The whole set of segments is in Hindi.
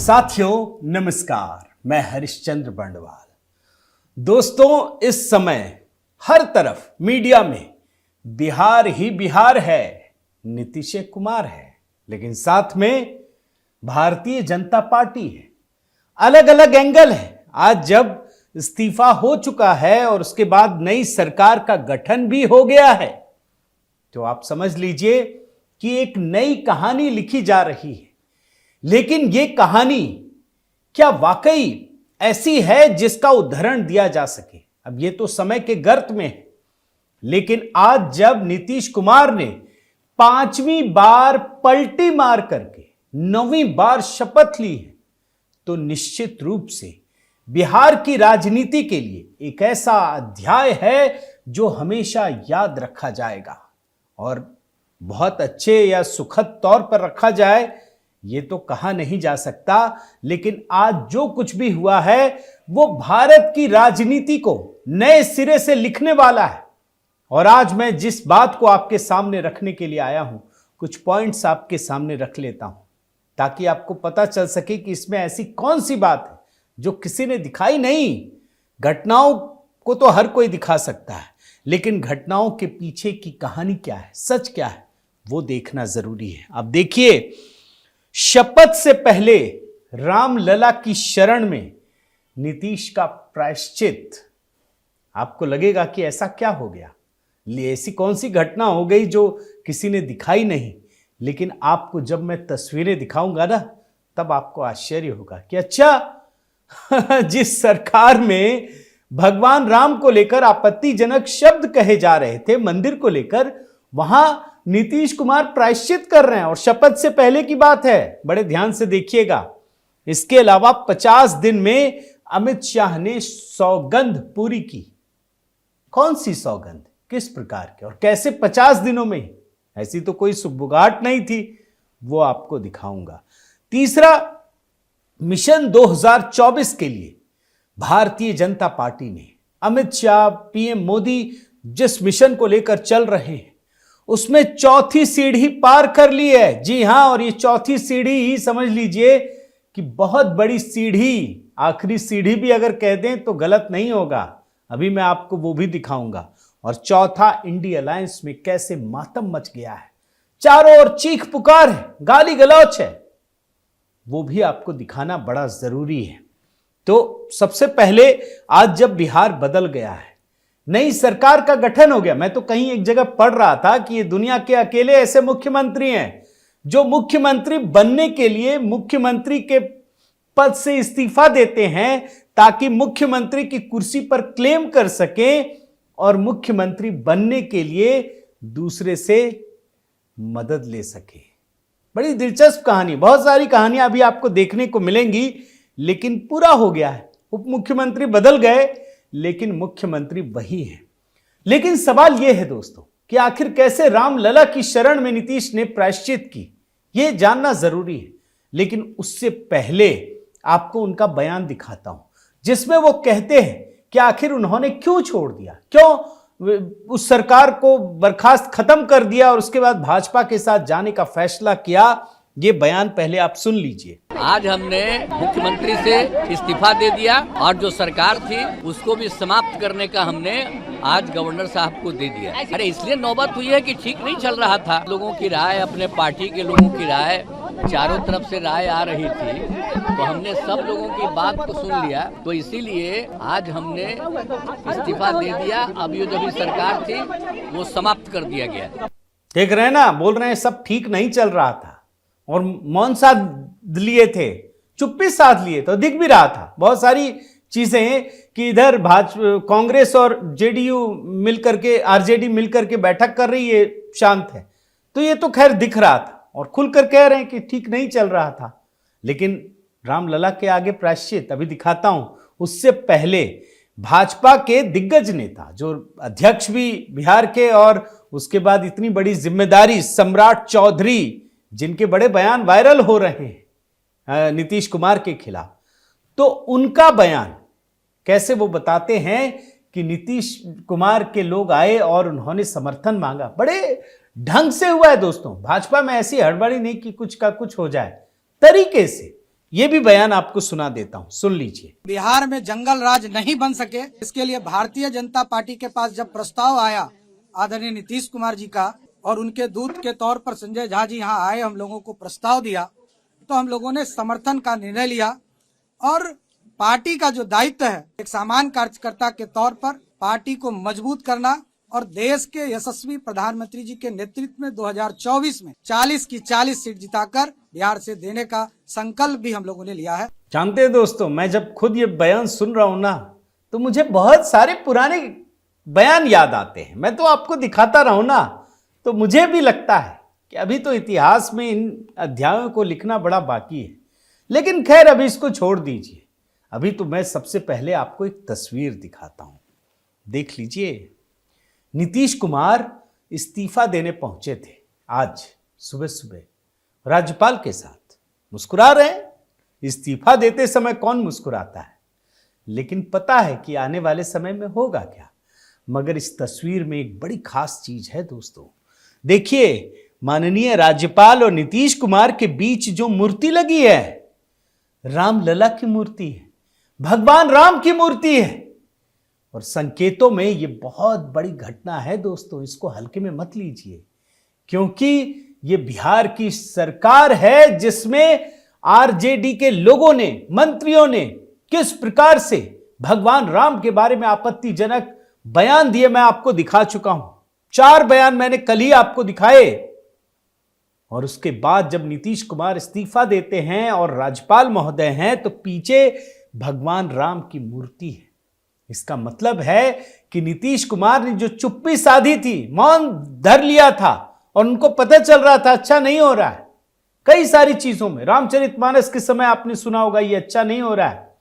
साथियों नमस्कार, मैं हरिश्चंद्र बंडवाल। दोस्तों, इस समय हर तरफ मीडिया में बिहार ही बिहार है, नीतीश कुमार है, लेकिन साथ में भारतीय जनता पार्टी है। अलग अलग एंगल है। आज जब इस्तीफा हो चुका है और उसके बाद नई सरकार का गठन भी हो गया है, तो आप समझ लीजिए कि एक नई कहानी लिखी जा रही है। लेकिन यह कहानी क्या वाकई ऐसी है जिसका उदाहरण दिया जा सके? अब यह तो समय के गर्त में है, लेकिन आज जब नीतीश कुमार ने 5वीं बार पलटी मार करके 9वीं बार शपथ ली है, तो निश्चित रूप से बिहार की राजनीति के लिए एक ऐसा अध्याय है जो हमेशा याद रखा जाएगा। और बहुत अच्छे या सुखद तौर पर रखा जाए ये तो कहा नहीं जा सकता, लेकिन आज जो कुछ भी हुआ है वो भारत की राजनीति को नए सिरे से लिखने वाला है। और आज मैं जिस बात को आपके सामने रखने के लिए आया हूं, कुछ पॉइंट्स आपके सामने रख लेता हूं ताकि आपको पता चल सके कि इसमें ऐसी कौन सी बात है जो किसी ने दिखाई नहीं। घटनाओं को तो हर कोई दिखा सकता है, लेकिन घटनाओं के पीछे की कहानी क्या है, सच क्या है, वो देखना जरूरी है। अब देखिए, शपथ से पहले रामलला की शरण में नीतीश का प्रायश्चित। आपको लगेगा कि ऐसा क्या हो गया, ऐसी कौन सी घटना हो गई जो किसी ने दिखाई नहीं। लेकिन आपको जब मैं तस्वीरें दिखाऊंगा ना, तब आपको आश्चर्य होगा कि अच्छा जिस सरकार में भगवान राम को लेकर आपत्तिजनक शब्द कहे जा रहे थे, मंदिर को लेकर, वहां नीतीश कुमार प्रायश्चित कर रहे हैं। और शपथ से पहले की बात है, बड़े ध्यान से देखिएगा। इसके अलावा 50 दिन में अमित शाह ने सौगंध पूरी की। कौन सी सौगंध, किस प्रकार के और कैसे 50 दिनों में? ऐसी तो कोई सुगबुगाहट नहीं थी, वो आपको दिखाऊंगा। तीसरा, मिशन 2024 के लिए भारतीय जनता पार्टी ने, अमित शाह, पीएम मोदी जिस मिशन को लेकर चल रहे हैं, उसमें चौथी सीढ़ी पार कर ली है। जी हां, और ये चौथी सीढ़ी ही समझ लीजिए कि बहुत बड़ी सीढ़ी, आखिरी सीढ़ी भी अगर कह दें तो गलत नहीं होगा। अभी मैं आपको वो भी दिखाऊंगा। और चौथा, इंडिया अलायंस में कैसे मातम मच गया है, चारों ओर चीख पुकार है, गाली गलौच है, वो भी आपको दिखाना बड़ा जरूरी है। तो सबसे पहले, आज जब बिहार बदल गया है, नई सरकार का गठन हो गया। मैं तो कहीं एक जगह पढ़ रहा था कि ये दुनिया के अकेले ऐसे मुख्यमंत्री हैं जो मुख्यमंत्री बनने के लिए मुख्यमंत्री के पद से इस्तीफा देते हैं ताकि मुख्यमंत्री की कुर्सी पर क्लेम कर सकें और मुख्यमंत्री बनने के लिए दूसरे से मदद ले सके। बड़ी दिलचस्प कहानी, बहुत सारी कहानियां अभी आपको देखने को मिलेंगी, लेकिन पूरा हो गया है। उप मुख्यमंत्री बदल गए, लेकिन मुख्यमंत्री वही है। लेकिन सवाल यह है दोस्तों कि आखिर कैसे रामलला की शरण में नीतीश ने प्रायश्चित की, यह जानना जरूरी है। लेकिन उससे पहले आपको उनका बयान दिखाता हूं, जिसमें वो कहते हैं कि आखिर उन्होंने क्यों छोड़ दिया, क्यों उस सरकार को बर्खास्त खत्म कर दिया और उसके बाद भाजपा के साथ जाने का फैसला किया। ये बयान पहले आप सुन लीजिए। आज हमने मुख्यमंत्री से इस्तीफा दे दिया और जो सरकार थी उसको भी समाप्त करने का हमने आज गवर्नर साहब को दे दिया। अरे इसलिए नौबत हुई है कि ठीक नहीं चल रहा था। लोगों की राय, अपने पार्टी के लोगों की राय, चारों तरफ से राय आ रही थी, तो हमने सब लोगों की बात को सुन लिया। तो इसीलिए आज हमने इस्तीफा दे दिया। अब ये जो भी सरकार थी वो समाप्त कर दिया गया। देख रहे हैं ना, बोल रहे हैं सब ठीक नहीं चल रहा था और मौन साध लिए थे, चुप्पी साध लिए, तो दिख भी रहा था बहुत सारी चीजें कि इधर कांग्रेस और जेडीयू मिलकर के, आरजेडी मिलकर के बैठक कर रही है, शांत है। तो ये तो खैर दिख रहा था और खुलकर कह रहे हैं कि ठीक नहीं चल रहा था। लेकिन रामलला के आगे प्रायश्चित अभी दिखाता हूं। उससे पहले भाजपा के दिग्गज नेता, जो अध्यक्ष भी बिहार के, और उसके बाद इतनी बड़ी जिम्मेदारी, सम्राट चौधरी, जिनके बड़े बयान वायरल हो रहे हैं नीतीश कुमार के खिलाफ, तो उनका बयान कैसे वो बताते हैं कि नीतीश कुमार के लोग आए और उन्होंने समर्थन मांगा। बड़े ढंग से हुआ है दोस्तों, भाजपा में ऐसी हड़बड़ी नहीं कि कुछ का कुछ हो जाए, तरीके से। ये भी बयान आपको सुना देता हूं, सुन लीजिए। बिहार में जंगल राज नहीं बन सके, इसके लिए भारतीय जनता पार्टी के पास जब प्रस्ताव आया आदरणीय नीतीश कुमार जी का, और उनके दूत के तौर पर संजय झा जी यहाँ आए, हम लोगों को प्रस्ताव दिया, तो हम लोगों ने समर्थन का निर्णय लिया। और पार्टी का जो दायित्व है, एक सामान्य कार्यकर्ता के तौर पर पार्टी को मजबूत करना और देश के यशस्वी प्रधानमंत्री जी के नेतृत्व में 2024 में 40 की 40 सीट जिताकर बिहार से देने का संकल्प भी हम लोगों ने लिया है। जानते हैं दोस्तों, मैं जब खुद ये बयान सुन रहा हूं ना, तो मुझे बहुत सारे पुराने बयान याद आते हैं। मैं तो आपको दिखाता रहा हूं ना, तो मुझे भी लगता है कि अभी तो इतिहास में इन अध्यायों को लिखना बड़ा बाकी है। लेकिन खैर, अभी इसको छोड़ दीजिए। अभी तो मैं सबसे पहले आपको एक तस्वीर दिखाता हूं, देख लीजिए। नीतीश कुमार इस्तीफा देने पहुंचे थे आज सुबह सुबह राज्यपाल के साथ, मुस्कुरा रहे हैं। इस्तीफा देते समय कौन मुस्कुराता है, लेकिन पता है कि आने वाले समय में होगा क्या। मगर इस तस्वीर में एक बड़ी खास चीज है दोस्तों। देखिए, माननीय राज्यपाल और नीतीश कुमार के बीच जो मूर्ति लगी है, रामलला की मूर्ति है, भगवान राम की मूर्ति है। और संकेतों में ये बहुत बड़ी घटना है दोस्तों, इसको हल्के में मत लीजिए, क्योंकि ये बिहार की सरकार है जिसमें आरजेडी के लोगों ने, मंत्रियों ने किस प्रकार से भगवान राम के बारे में आपत्तिजनक बयान दिए, मैं आपको दिखा चुका हूं। 4 बयान मैंने कल ही आपको दिखाए। और उसके बाद जब नीतीश कुमार इस्तीफा देते हैं और राज्यपाल महोदय हैं, तो पीछे भगवान राम की मूर्ति है। इसका मतलब है कि नीतीश कुमार ने जो चुप्पी साधी थी, मौन धर लिया था, और उनको पता चल रहा था अच्छा नहीं हो रहा है कई सारी चीजों में। रामचरितमानस के समय आपने सुना होगा ये अच्छा नहीं हो रहा है,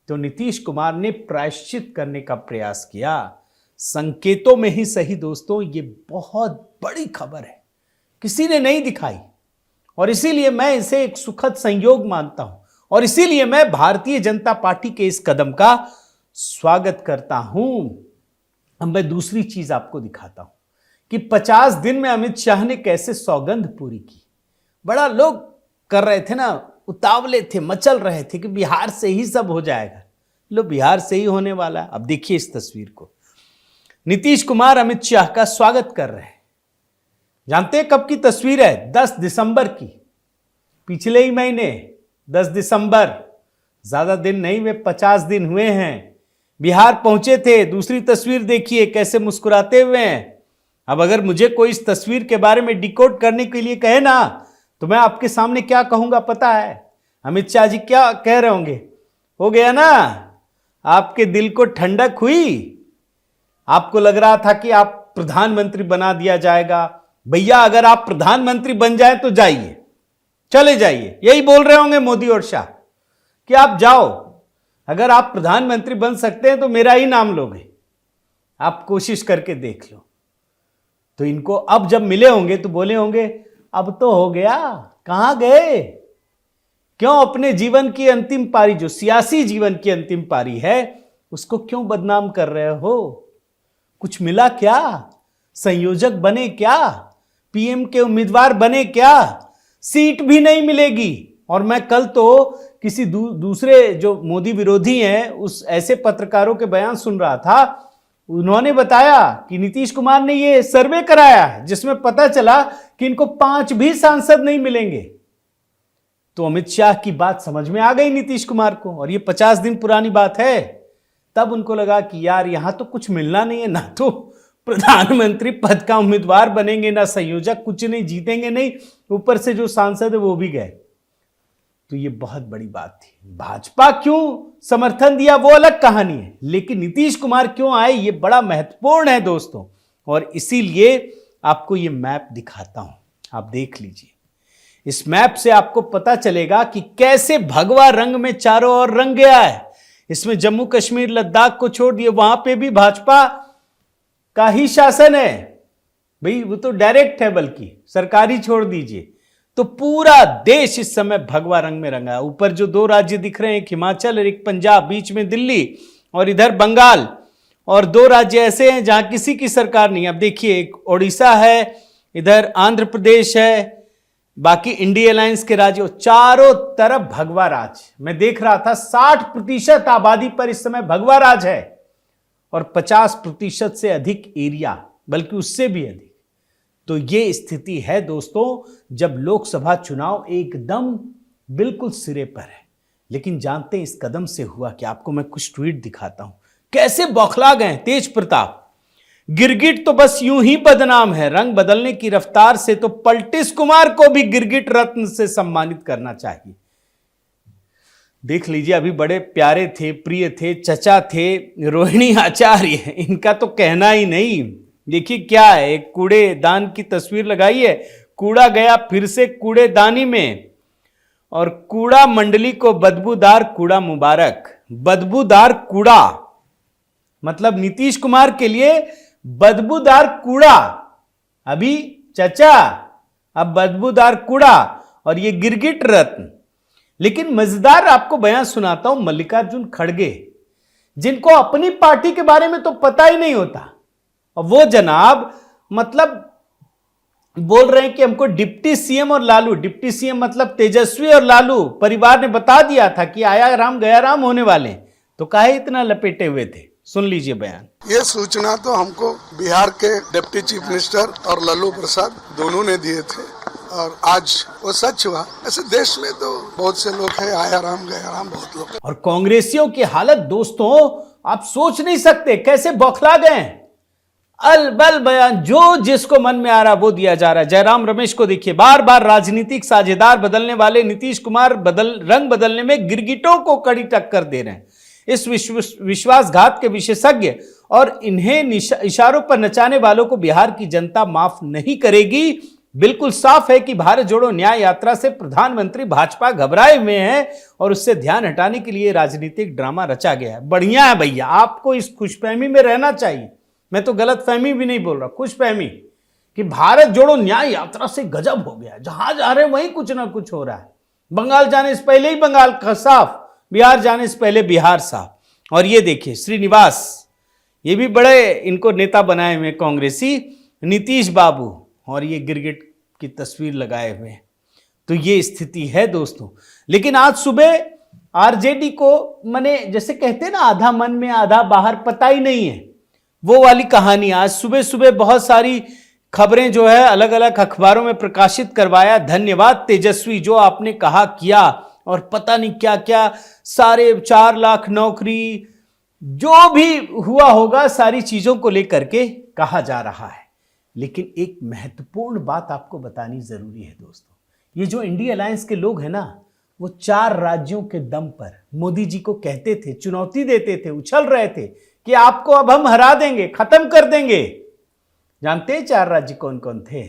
तो नीतीश कुमार ने प्रायश्चित करने का प्रयास किया। संकेतों में ही सही दोस्तों, ये बहुत बड़ी खबर है, किसी ने नहीं दिखाई, और इसीलिए मैं इसे एक सुखद संयोग मानता हूं, और इसीलिए मैं भारतीय जनता पार्टी के इस कदम का स्वागत करता हूं। अब मैं दूसरी चीज आपको दिखाता हूं कि 50 दिन में अमित शाह ने कैसे सौगंध पूरी की। बड़ा लोग कर रहे थे ना, उतावले थे, मचल रहे थे कि बिहार से ही सब हो जाएगा। लो, बिहार से ही होने वाला। अब देखिए इस तस्वीर को, नीतीश कुमार अमित शाह का स्वागत कर रहे हैं। जानते हैं कब की तस्वीर है? 10 दिसंबर की, पिछले ही महीने 10 दिसंबर, ज्यादा दिन नहीं, वे 50 दिन हुए हैं। बिहार पहुंचे थे। दूसरी तस्वीर देखिए, कैसे मुस्कुराते हुए हैं। अब अगर मुझे कोई इस तस्वीर के बारे में डिकोड करने के लिए कहे ना, तो मैं आपके सामने क्या कहूंगा पता है? अमित शाह जी क्या कह रहे होंगे? हो गया ना, आपके दिल को ठंडक हुई, आपको लग रहा था कि आप प्रधानमंत्री बना दिया जाएगा। भैया, अगर आप प्रधानमंत्री बन जाए तो जाइए, चले जाइए। यही बोल रहे होंगे मोदी और शाह कि आप जाओ, अगर आप प्रधानमंत्री बन सकते हैं तो मेरा ही नाम लोगे, आप कोशिश करके देख लो। तो इनको अब जब मिले होंगे तो बोले होंगे अब तो हो गया, कहां गए? क्यों अपने जीवन की अंतिम पारी, जो सियासी जीवन की अंतिम पारी है, उसको क्यों बदनाम कर रहे हो? कुछ मिला क्या? संयोजक बने क्या? पीएम के उम्मीदवार बने क्या? सीट भी नहीं मिलेगी। और मैं कल तो किसी दूसरे जो मोदी विरोधी हैं उस ऐसे पत्रकारों के बयान सुन रहा था, उन्होंने बताया कि नीतीश कुमार ने ये सर्वे कराया है जिसमें पता चला कि इनको 5 भी सांसद नहीं मिलेंगे। तो अमित शाह की बात समझ में आ गई नीतीश कुमार को, और ये 50 दिन पुरानी बात है। तब उनको लगा कि यार यहां तो कुछ मिलना नहीं है, ना तो प्रधानमंत्री पद का उम्मीदवार बनेंगे, ना संयोजक, कुछ नहीं, जीतेंगे नहीं, ऊपर से जो सांसद है वो भी गए। तो ये बहुत बड़ी बात थी। भाजपा क्यों समर्थन दिया वो अलग कहानी है, लेकिन नीतीश कुमार क्यों आए ये बड़ा महत्वपूर्ण है दोस्तों। और इसीलिए आपको ये मैप दिखाता हूं, आप देख लीजिए। इस मैप से आपको पता चलेगा कि कैसे भगवा रंग में चारों ओर रंग गया है। इसमें जम्मू कश्मीर, लद्दाख को छोड़ दिए, वहां पे भी भाजपा का ही शासन है भाई, वो तो डायरेक्ट है, बल्कि सरकारी छोड़ दीजिए। तो पूरा देश इस समय भगवा रंग में रंगा है। ऊपर जो 2 राज्य दिख रहे हैं, एक हिमाचल और एक पंजाब, बीच में दिल्ली, और इधर बंगाल, और 2 राज्य ऐसे हैं जहां किसी की सरकार नहीं। अब देखिए, एक ओडिशा है, इधर आंध्र प्रदेश है, बाकी इंडिया अलायंस के राज्यों चारों तरफ भगवा राज। मैं देख रहा था 60% आबादी पर इस समय भगवा राज है और 50% से अधिक एरिया, बल्कि उससे भी अधिक। तो ये स्थिति है दोस्तों जब लोकसभा चुनाव एकदम बिल्कुल सिरे पर है। लेकिन जानते हैं इस कदम से हुआ कि आपको मैं कुछ ट्वीट दिखाता हूं, कैसे बौखला गए तेज प्रताप। गिरगिट तो बस यूं ही बदनाम है, रंग बदलने की रफ्तार से तो पलटिस कुमार को भी गिरगिट रत्न से सम्मानित करना चाहिए। देख लीजिए, अभी बड़े प्यारे थे, प्रिय थे, चचा थे रोहिणी आचार्य, इनका तो कहना ही नहीं। देखिए क्या है, एक कूड़ेदान की तस्वीर लगाई है, कूड़ा गया फिर से कूड़ेदानी में और कूड़ा मंडली को बदबूदार कूड़ा मुबारक। बदबूदार कूड़ा मतलब नीतीश कुमार के लिए बदबूदार कूड़ा, अभी चचा अब बदबूदार कूड़ा और ये गिरगिट रत्न। लेकिन मजेदार आपको बयान सुनाता हूं मल्लिकार्जुन खड़गे, जिनको अपनी पार्टी के बारे में तो पता ही नहीं होता, और वो जनाब मतलब बोल रहे हैं कि हमको डिप्टी सीएम और लालू, डिप्टी सीएम मतलब तेजस्वी और लालू परिवार ने बता दिया था कि आया राम गया राम होने वाले, तो काहे इतना लपेटे हुए थे। सुन लीजिए बयान। ये सूचना तो हमको बिहार के डिप्टी चीफ मिनिस्टर और लल्लू प्रसाद दोनों ने दिए थे और आज वो सच हुआ। ऐसे देश में तो बहुत से लोग हैं, आया राम गया राम, बहुत लोग। और कांग्रेसियों की हालत दोस्तों आप सोच नहीं सकते, कैसे बौखला गए। अलबल बयान, जो जिसको मन में आ रहा वो दिया जा रहा है। जयराम रमेश को देखिए, बार बार राजनीतिक साझेदार बदलने वाले नीतीश कुमार रंग बदलने में गिरगिटों को कड़ी टक्कर दे रहे हैं। इस विश्वासघात के विशेषज्ञ और इन्हें इशारों पर नचाने वालों को बिहार की जनता माफ नहीं करेगी। बिल्कुल साफ है कि भारत जोड़ो न्याय यात्रा से प्रधानमंत्री भाजपा घबराए हुए हैं और उससे ध्यान हटाने के लिए राजनीतिक ड्रामा रचा गया है। बढ़िया है भैया, आपको इस खुशफहमी में रहना चाहिए। मैं तो गलत फहमी भी नहीं बोल रहा, खुशफहमी कि भारत जोड़ो न्याय यात्रा से गजब हो गया, जहां जा रहे हैं वहीं कुछ ना कुछ हो रहा है। बंगाल जाने से पहले ही बंगाल का साफ, बिहार जाने से पहले बिहार साफ। और ये देखिए श्रीनिवास, ये भी बड़े इनको नेता बनाए हुए कांग्रेसी, नीतीश बाबू, और ये गिरगिट की तस्वीर लगाए हुए हैं। तो ये स्थिति है दोस्तों। लेकिन आज सुबह आरजेडी को मने जैसे कहते हैं ना, आधा मन में आधा बाहर, पता ही नहीं है, वो वाली कहानी। आज सुबह सुबह बहुत सारी खबरें जो है अलग अलग अखबारों में प्रकाशित करवाया। धन्यवाद तेजस्वी, जो आपने कहा किया, और पता नहीं क्या क्या, 4.5 लाख नौकरी, जो भी हुआ होगा सारी चीजों को लेकर के कहा जा रहा है। लेकिन एक महत्वपूर्ण बात आपको बतानी जरूरी है दोस्तों। ये जो इंडिया अलायंस के लोग हैं ना, वो 4 राज्यों के दम पर मोदी जी को कहते थे, चुनौती देते थे, उछल रहे थे कि आपको अब हम हरा देंगे, खत्म कर देंगे। जानते हैं 4 राज्य कौन कौन थे?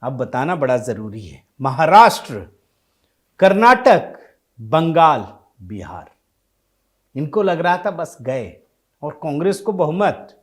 अब बताना बड़ा जरूरी है। महाराष्ट्र, कर्नाटक, बंगाल, बिहार। इनको लग रहा था बस गए, और कांग्रेस को बहुमत।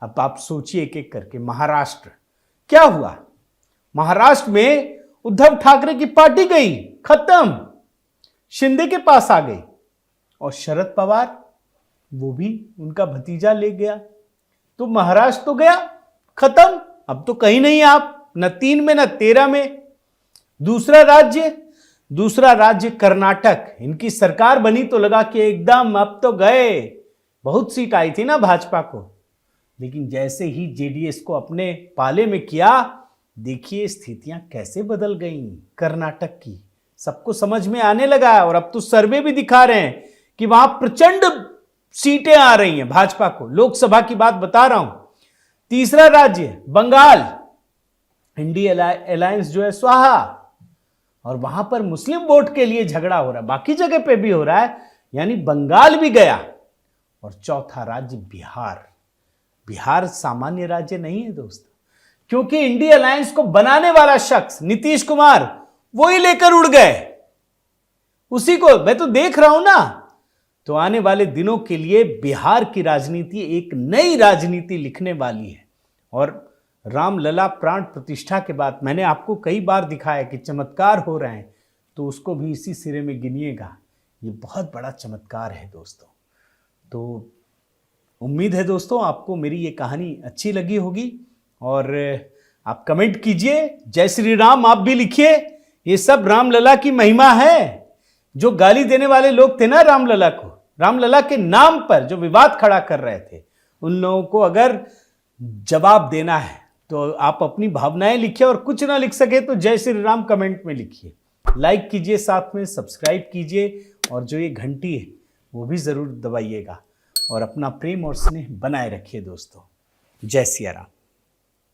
अब आप सोचिए एक एक करके। महाराष्ट्र क्या हुआ? महाराष्ट्र में उद्धव ठाकरे की पार्टी गई, खत्म, शिंदे के पास आ गई, और शरद पवार वो भी उनका भतीजा ले गया। तो महाराष्ट्र तो गया, खत्म, अब तो कहीं नहीं आप, न 3 में न 13 में। दूसरा राज्य कर्नाटक, इनकी सरकार बनी तो लगा कि एकदम अब तो गए, बहुत सीट आई थी ना भाजपा को। लेकिन जैसे ही जेडीएस को अपने पाले में किया, देखिए स्थितियां कैसे बदल गईं कर्नाटक की। सबको समझ में आने लगा, और अब तो सर्वे भी दिखा रहे हैं कि वहां प्रचंड सीटें आ रही हैं भाजपा को। लोकसभा की बात बता रहा हूं। तीसरा राज्य बंगाल, इंडिया अलायंस जो है स्वाहा, और वहां पर मुस्लिम वोट के लिए झगड़ा हो रहा है, बाकी जगह पे भी हो रहा है, यानी बंगाल भी गया। और चौथा राज्य बिहार। बिहार सामान्य राज्य नहीं है दोस्तों, क्योंकि इंडिया अलायंस को बनाने वाला शख्स नीतीश कुमार, वो ही लेकर उड़ गए, उसी को मैं तो देख रहा हूं ना। तो आने वाले दिनों के लिए बिहार की राजनीति एक नई राजनीति लिखने वाली है। और रामलला प्राण प्रतिष्ठा के बाद मैंने आपको कई बार दिखाया कि चमत्कार हो रहे हैं, तो उसको भी इसी सिरे में गिनिएगा। ये बहुत बड़ा चमत्कार है दोस्तों। तो उम्मीद है दोस्तों आपको मेरी ये कहानी अच्छी लगी होगी, और आप कमेंट कीजिए, जय श्री राम आप भी लिखिए ये सब रामलला की महिमा है। जो गाली देने वाले लोग थे ना रामलला को, रामलला के नाम पर जो विवाद खड़ा कर रहे थे, उन लोगों को अगर जवाब देना है तो आप अपनी भावनाएं लिखिए, और कुछ ना लिख सके तो जय श्री राम कमेंट में लिखिए। लाइक कीजिए, साथ में सब्सक्राइब कीजिए, और जो ये घंटी है वो भी जरूर दबाइएगा, और अपना प्रेम और स्नेह बनाए रखिए दोस्तों। जय सिया राम।